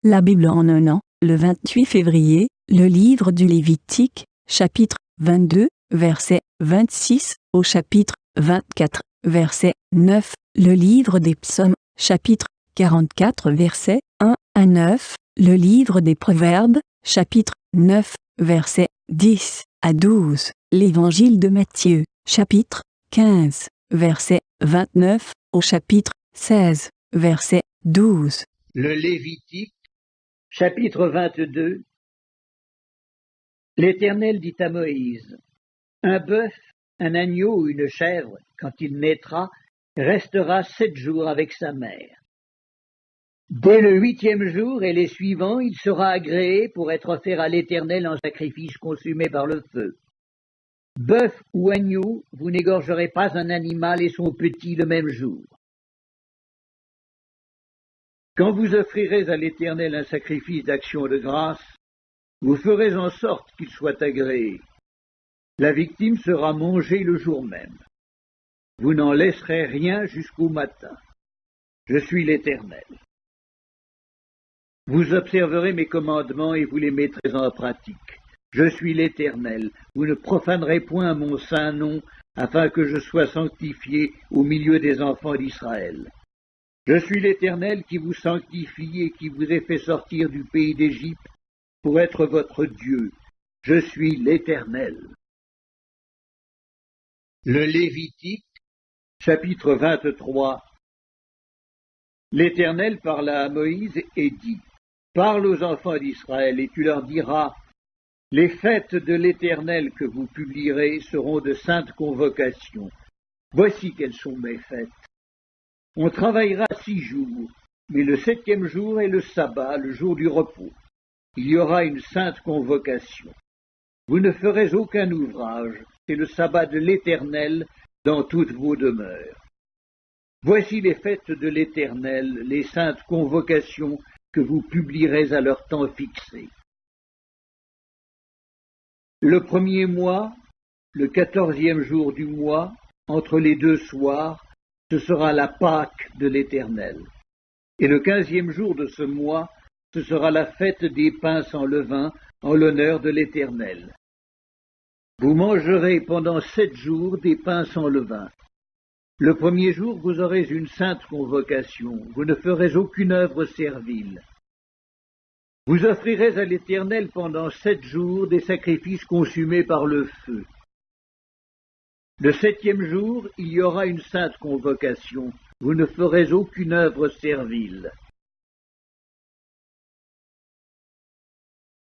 La Bible en un an, le 28 février, le livre du Lévitique, chapitre 22, verset 26, au chapitre 24, verset 9, le livre des Psaumes, chapitre 44, verset 1 à 9, le livre des Proverbes, chapitre 9, verset 10 à 12, l'évangile de Matthieu, chapitre 15, verset 29, au chapitre 16, verset 12. Le Lévitique, chapitre 22. L'Éternel dit à Moïse: un bœuf, un agneau ou une chèvre, quand il naîtra, restera 7 jours avec sa mère. Dès le 8e jour et les suivants, il sera agréé pour être offert à l'Éternel en sacrifice consumé par le feu. Bœuf ou agneau, vous n'égorgerez pas un animal et son petit le même jour. Quand vous offrirez à l'Éternel un sacrifice d'action de grâce, vous ferez en sorte qu'il soit agréé. La victime sera mangée le jour même. Vous n'en laisserez rien jusqu'au matin. Je suis l'Éternel. Vous observerez mes commandements et vous les mettrez en pratique. Je suis l'Éternel. Vous ne profanerez point mon saint nom, afin que je sois sanctifié au milieu des enfants d'Israël. Je suis l'Éternel qui vous sanctifie et qui vous ai fait sortir du pays d'Égypte pour être votre Dieu. Je suis l'Éternel. Le Lévitique, chapitre 23. L'Éternel parla à Moïse et dit: parle aux enfants d'Israël et tu leur diras: les fêtes de l'Éternel que vous publierez seront de saintes convocations. Voici quelles sont mes fêtes. On travaillera 6 jours, mais le 7e jour est le sabbat, le jour du repos. Il y aura une sainte convocation. Vous ne ferez aucun ouvrage, c'est le sabbat de l'Éternel dans toutes vos demeures. Voici les fêtes de l'Éternel, les saintes convocations que vous publierez à leur temps fixé. Le 1er mois, le 14e jour du mois, entre les 2 soirs, ce sera la Pâque de l'Éternel. Et le 15e jour de ce mois, ce sera la fête des pains sans levain, en l'honneur de l'Éternel. Vous mangerez pendant 7 jours des pains sans levain. Le 1er jour, vous aurez une sainte convocation. Vous ne ferez aucune œuvre servile. Vous offrirez à l'Éternel pendant 7 jours des sacrifices consumés par le feu. Le 7e jour, il y aura une sainte convocation. Vous ne ferez aucune œuvre servile.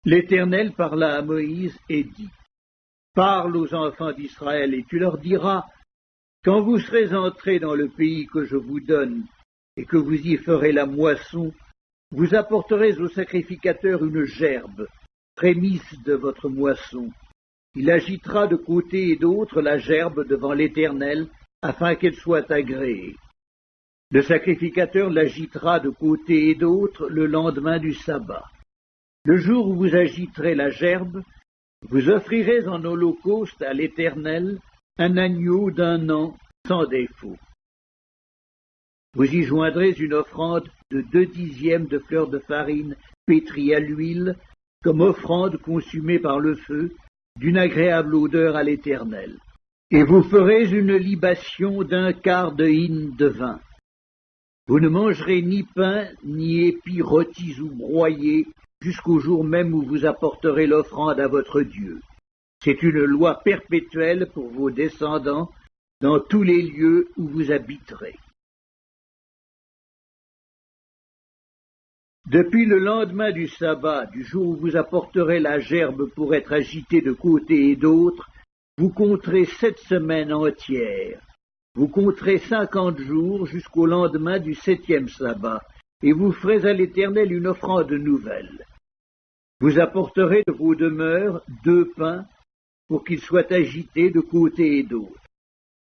L'Éternel parla à Moïse et dit: parle aux enfants d'Israël et tu leur diras: quand vous serez entrés dans le pays que je vous donne et que vous y ferez la moisson, vous apporterez au sacrificateur une gerbe, prémisse de votre moisson. Il agitera de côté et d'autre la gerbe devant l'Éternel, afin qu'elle soit agréée. Le sacrificateur l'agitera de côté et d'autre le lendemain du sabbat. Le jour où vous agiterez la gerbe, vous offrirez en holocauste à l'Éternel un agneau d'1 an sans défaut. Vous y joindrez une offrande de 2/10 de fleur de farine pétrie à l'huile, comme offrande consumée par le feu, d'une agréable odeur à l'Éternel. Et vous ferez une libation d'1/4 de hin de vin. Vous ne mangerez ni pain, ni épis rôtis ou broyés, jusqu'au jour même où vous apporterez l'offrande à votre Dieu. C'est une loi perpétuelle pour vos descendants dans tous les lieux où vous habiterez. Depuis le lendemain du sabbat, du jour où vous apporterez la gerbe pour être agitée de côté et d'autre, vous compterez 7 semaines entières. Vous compterez 50 jours jusqu'au lendemain du 7e sabbat, et vous ferez à l'Éternel une offrande nouvelle. Vous apporterez de vos demeures 2 pains pour qu'ils soient agités de côté et d'autre.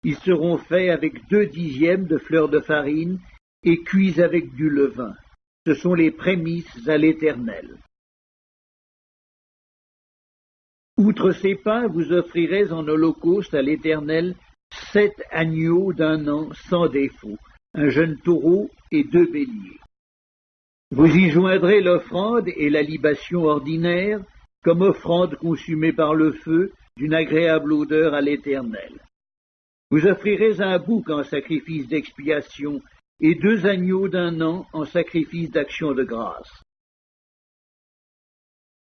Ils seront faits avec 2/10 de fleur de farine et cuits avec du levain. Ce sont les prémices à l'Éternel. Outre ces pains, vous offrirez en holocauste à l'Éternel 7 agneaux d'1 an sans défaut, un jeune taureau et 2 béliers. Vous y joindrez l'offrande et la libation ordinaire, comme offrande consumée par le feu, d'une agréable odeur à l'Éternel. Vous offrirez un bouc en sacrifice d'expiation et 2 agneaux d'1 an en sacrifice d'action de grâce.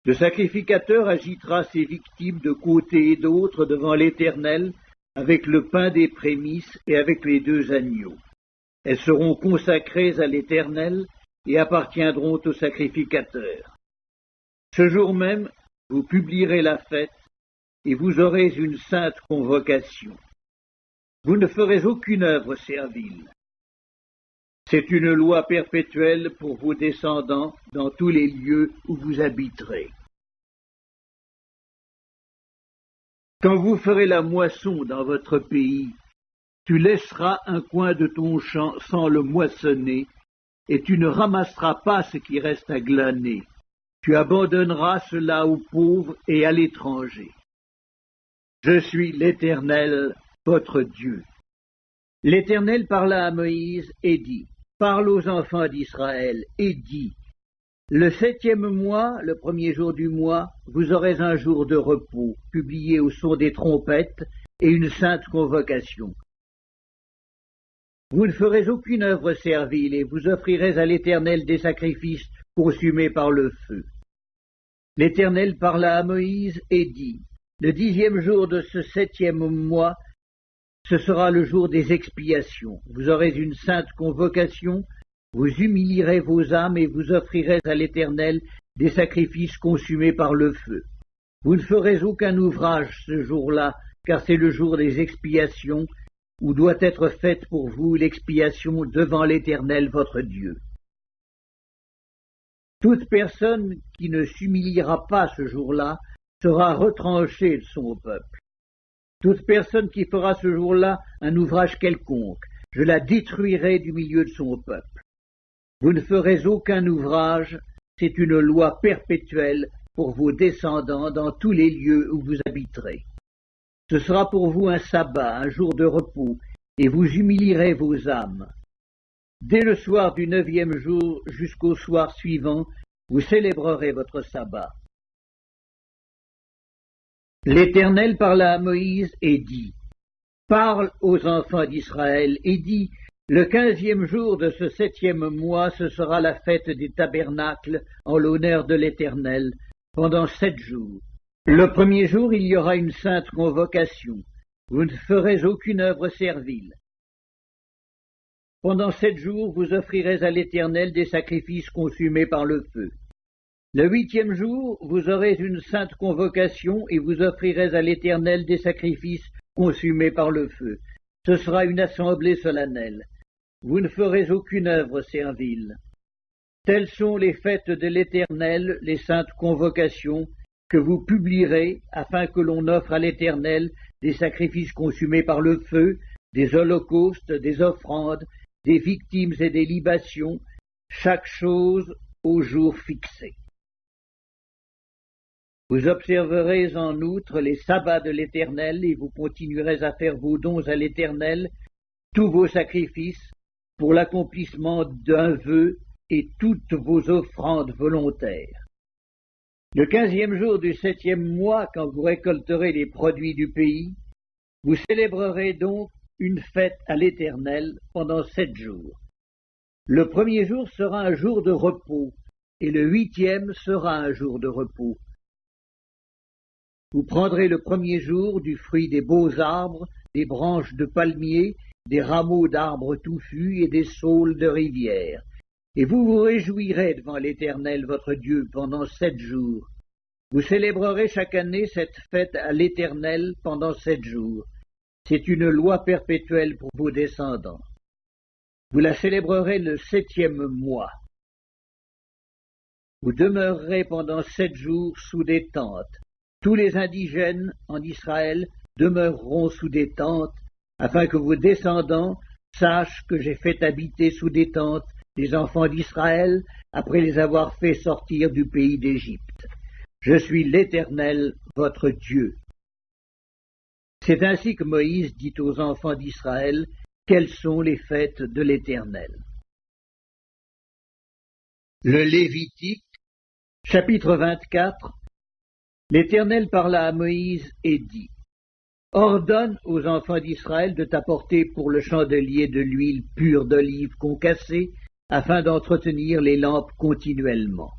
Le sacrificateur agitera ses victimes de côté et d'autre devant l'Éternel avec le pain des prémices et avec les 2 agneaux. Elles seront consacrées à l'Éternel et appartiendront au sacrificateur. Ce jour même, vous publierez la fête et vous aurez une sainte convocation. Vous ne ferez aucune œuvre servile. C'est une loi perpétuelle pour vos descendants dans tous les lieux où vous habiterez. Quand vous ferez la moisson dans votre pays, tu laisseras un coin de ton champ sans le moissonner, et tu ne ramasseras pas ce qui reste à glaner. Tu abandonneras cela aux pauvres et à l'étranger. Je suis l'Éternel, votre Dieu. L'Éternel parla à Moïse et dit, « Parle aux enfants d'Israël et dis, le 7e mois, le 1er jour du mois, vous aurez un jour de repos, publié au son des trompettes, et une sainte convocation. Vous ne ferez aucune œuvre servile, et vous offrirez à l'Éternel des sacrifices consumés par le feu. » L'Éternel parla à Moïse et dit, « Le 10e jour de ce 7e mois, ce sera le jour des expiations. Vous aurez une sainte convocation, vous humilierez vos âmes et vous offrirez à l'Éternel des sacrifices consumés par le feu. Vous ne ferez aucun ouvrage ce jour-là, car c'est le jour des expiations, où doit être faite pour vous l'expiation devant l'Éternel votre Dieu. Toute personne qui ne s'humiliera pas ce jour-là sera retranchée de son peuple. Toute personne qui fera ce jour-là un ouvrage quelconque, je la détruirai du milieu de son peuple. Vous ne ferez aucun ouvrage, c'est une loi perpétuelle pour vos descendants dans tous les lieux où vous habiterez. Ce sera pour vous un sabbat, un jour de repos, et vous humilierez vos âmes. Dès le soir du 9e jour jusqu'au soir suivant, vous célébrerez votre sabbat. L'Éternel parla à Moïse et dit, « Parle aux enfants d'Israël et dis, le 15e jour de ce 7e mois, ce sera la fête des tabernacles en l'honneur de l'Éternel, pendant 7 jours. Le 1er jour, il y aura une sainte convocation. Vous ne ferez aucune œuvre servile. Pendant 7 jours, vous offrirez à l'Éternel des sacrifices consumés par le feu. Le 8e jour, vous aurez une sainte convocation et vous offrirez à l'Éternel des sacrifices consumés par le feu. Ce sera une assemblée solennelle. Vous ne ferez aucune œuvre servile. Telles sont les fêtes de l'Éternel, les saintes convocations, que vous publierez, afin que l'on offre à l'Éternel des sacrifices consumés par le feu, des holocaustes, des offrandes, des victimes et des libations, chaque chose au jour fixé. Vous observerez en outre les sabbats de l'Éternel, et vous continuerez à faire vos dons à l'Éternel, tous vos sacrifices, pour l'accomplissement d'un vœu et toutes vos offrandes volontaires. Le 15e jour du 7e mois, quand vous récolterez les produits du pays, vous célébrerez donc une fête à l'Éternel pendant 7 jours. Le 1er jour sera un jour de repos, et le 8e sera un jour de repos. Vous prendrez le 1er jour du fruit des beaux arbres, des branches de palmiers, des rameaux d'arbres touffus et des saules de rivière. Et vous vous réjouirez devant l'Éternel votre Dieu pendant 7 jours. Vous célébrerez chaque année cette fête à l'Éternel pendant 7 jours. C'est une loi perpétuelle pour vos descendants. Vous la célébrerez le 7e mois. Vous demeurerez pendant 7 jours sous des tentes. Tous les indigènes en Israël demeureront sous des tentes, afin que vos descendants sachent que j'ai fait habiter sous des tentes les enfants d'Israël après les avoir fait sortir du pays d'Égypte. Je suis l'Éternel, votre Dieu. C'est ainsi que Moïse dit aux enfants d'Israël quelles sont les fêtes de l'Éternel. Le Lévitique, chapitre 24. L'Éternel parla à Moïse et dit: Ordonne aux enfants d'Israël de t'apporter pour le chandelier de l'huile pure d'olive concassée, afin d'entretenir les lampes continuellement.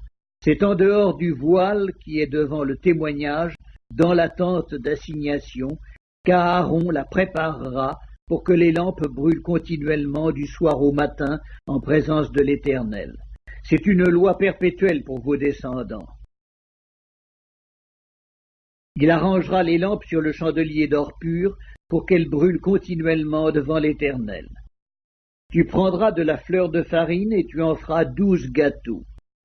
C'est en dehors du voile qui est devant le témoignage, dans la tente d'assignation, qu'Aaron la préparera pour que les lampes brûlent continuellement du soir au matin en présence de l'Éternel. C'est une loi perpétuelle pour vos descendants. Il arrangera les lampes sur le chandelier d'or pur pour qu'elles brûlent continuellement devant l'Éternel. Tu prendras de la fleur de farine et tu en feras 12 gâteaux.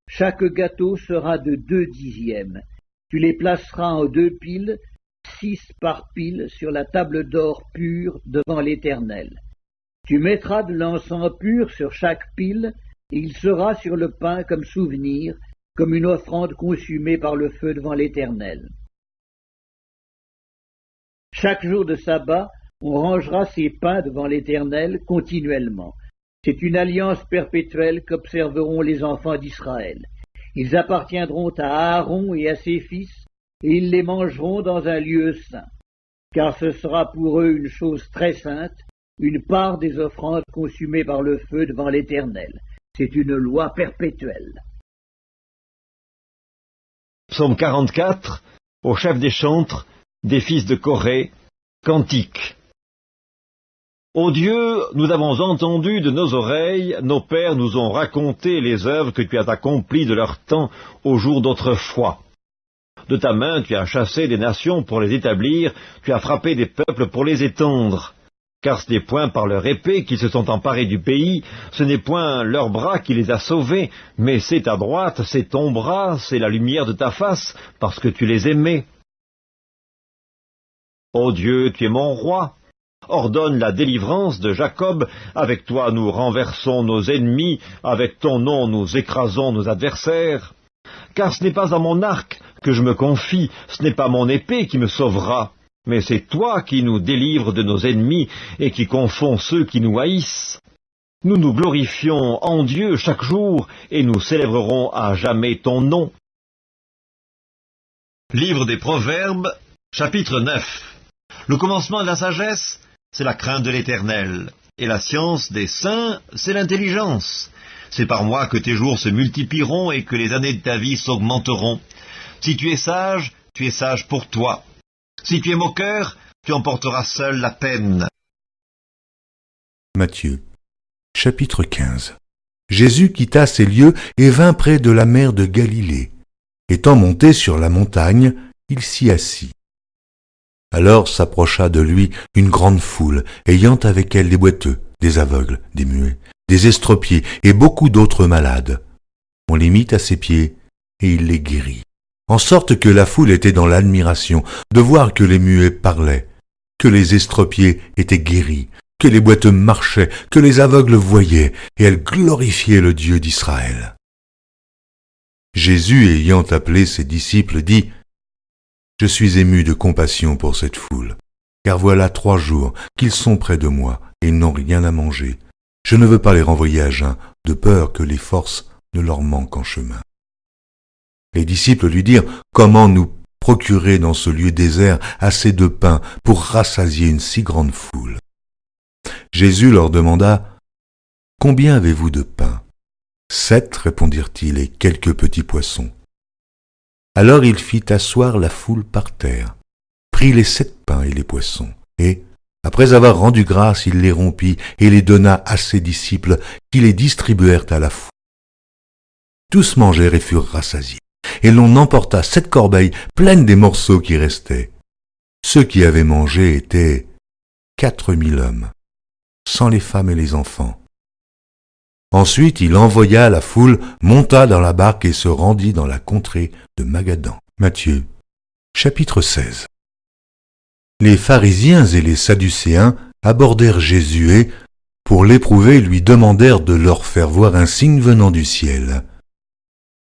Chaque gâteau sera de 2 dixièmes. Tu les placeras en 2 piles, 6 par pile, sur la table d'or pur devant l'Éternel. Tu mettras de l'encens pur sur chaque pile, et il sera sur le pain comme souvenir, comme une offrande consumée par le feu devant l'Éternel. Chaque jour de sabbat, on rangera ces pains devant l'Éternel continuellement. C'est une alliance perpétuelle qu'observeront les enfants d'Israël. Ils appartiendront à Aaron et à ses fils, et ils les mangeront dans un lieu saint. Car ce sera pour eux une chose très sainte, une part des offrandes consumées par le feu devant l'Éternel. C'est une loi perpétuelle. Psaume 44, au chef des chantres, des fils de Corée, cantique. Ô Dieu, nous avons entendu de nos oreilles, nos pères nous ont raconté les œuvres que tu as accomplies de leur temps au jour d'autrefois. De ta main tu as chassé des nations pour les établir, tu as frappé des peuples pour les étendre. Car ce n'est point par leur épée qu'ils se sont emparés du pays, ce n'est point leur bras qui les a sauvés, mais c'est ta droite, c'est ton bras, c'est la lumière de ta face, parce que tu les aimais. Ô Dieu, tu es mon roi. Ordonne la délivrance de Jacob, avec toi nous renversons nos ennemis, avec ton nom nous écrasons nos adversaires. Car ce n'est pas à mon arc que je me confie, ce n'est pas mon épée qui me sauvera, mais c'est toi qui nous délivres de nos ennemis et qui confonds ceux qui nous haïssent. Nous nous glorifions en Dieu chaque jour et nous célébrerons à jamais ton nom. Livre des Proverbes, chapitre 9. Le commencement de la sagesse, c'est la crainte de l'Éternel, et la science des saints, c'est l'intelligence. C'est par moi que tes jours se multiplieront et que les années de ta vie s'augmenteront. Si tu es sage pour toi. Si tu es moqueur, tu emporteras seul la peine. Matthieu, chapitre 15. Jésus quitta ces lieux et vint près de la mer de Galilée. Étant monté sur la montagne, il s'y assit. Alors s'approcha de lui une grande foule, ayant avec elle des boiteux, des aveugles, des muets, des estropiés et beaucoup d'autres malades. On les mit à ses pieds, et il les guérit. En sorte que la foule était dans l'admiration de voir que les muets parlaient, que les estropiés étaient guéris, que les boiteux marchaient, que les aveugles voyaient, et elle glorifiait le Dieu d'Israël. Jésus, ayant appelé ses disciples, dit: Je suis ému de compassion pour cette foule, car voilà 3 jours qu'ils sont près de moi, et ils n'ont rien à manger. Je ne veux pas les renvoyer à jeun, de peur que les forces ne leur manquent en chemin. Les disciples lui dirent: Comment nous procurer dans ce lieu désert assez de pain pour rassasier une si grande foule? Jésus leur demanda: Combien avez-vous de pain? 7, répondirent-ils, et quelques petits poissons. Alors il fit asseoir la foule par terre, prit les 7 pains et les poissons, et, après avoir rendu grâce, il les rompit et les donna à ses disciples, qui les distribuèrent à la foule. Tous mangèrent et furent rassasiés, et l'on emporta 7 corbeilles pleines des morceaux qui restaient. Ceux qui avaient mangé étaient 4000 hommes, sans les femmes et les enfants. Ensuite, il envoya la foule, monta dans la barque et se rendit dans la contrée de Magadan. Matthieu, chapitre 16. Les pharisiens et les sadducéens abordèrent Jésus et, pour l'éprouver, lui demandèrent de leur faire voir un signe venant du ciel.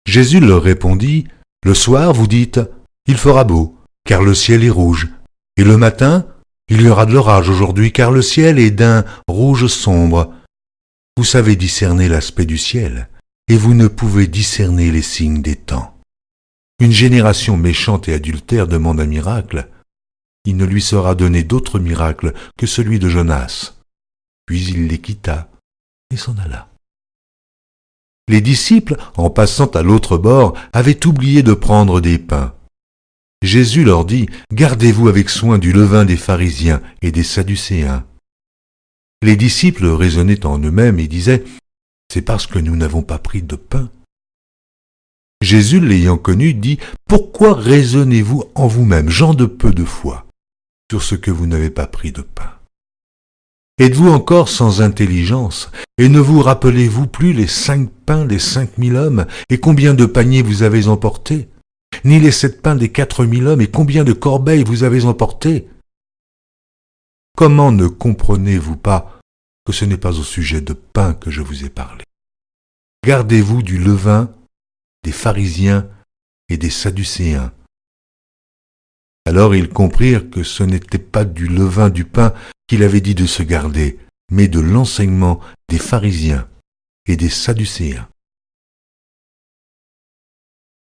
Jésus leur répondit: Le soir, vous dites: Il fera beau, car le ciel est rouge. Et le matin, il y aura de l'orage aujourd'hui, car le ciel est d'un rouge sombre. Vous savez discerner l'aspect du ciel, et vous ne pouvez discerner les signes des temps. Une génération méchante et adultère demande un miracle. Il ne lui sera donné d'autre miracle que celui de Jonas. Puis il les quitta et s'en alla. Les disciples, en passant à l'autre bord, avaient oublié de prendre des pains. Jésus leur dit, « Gardez-vous avec soin du levain des pharisiens et des sadducéens. » Les disciples raisonnaient en eux-mêmes et disaient, « C'est parce que nous n'avons pas pris de pain. » Jésus, l'ayant connu, dit, « Pourquoi raisonnez-vous en vous-même, gens de peu de foi, sur ce que vous n'avez pas pris de pain? Êtes-vous encore sans intelligence, et ne vous rappelez-vous plus les 5 pains des 5000 hommes, et combien de paniers vous avez emportés? Ni les 7 pains des 4000 hommes, et combien de corbeilles vous avez emportés? Comment ne comprenez-vous pas que ce n'est pas au sujet de pain que je vous ai parlé? Gardez-vous du levain des pharisiens et des sadducéens. » Alors ils comprirent que ce n'était pas du levain du pain qu'il avait dit de se garder, mais de l'enseignement des pharisiens et des sadducéens.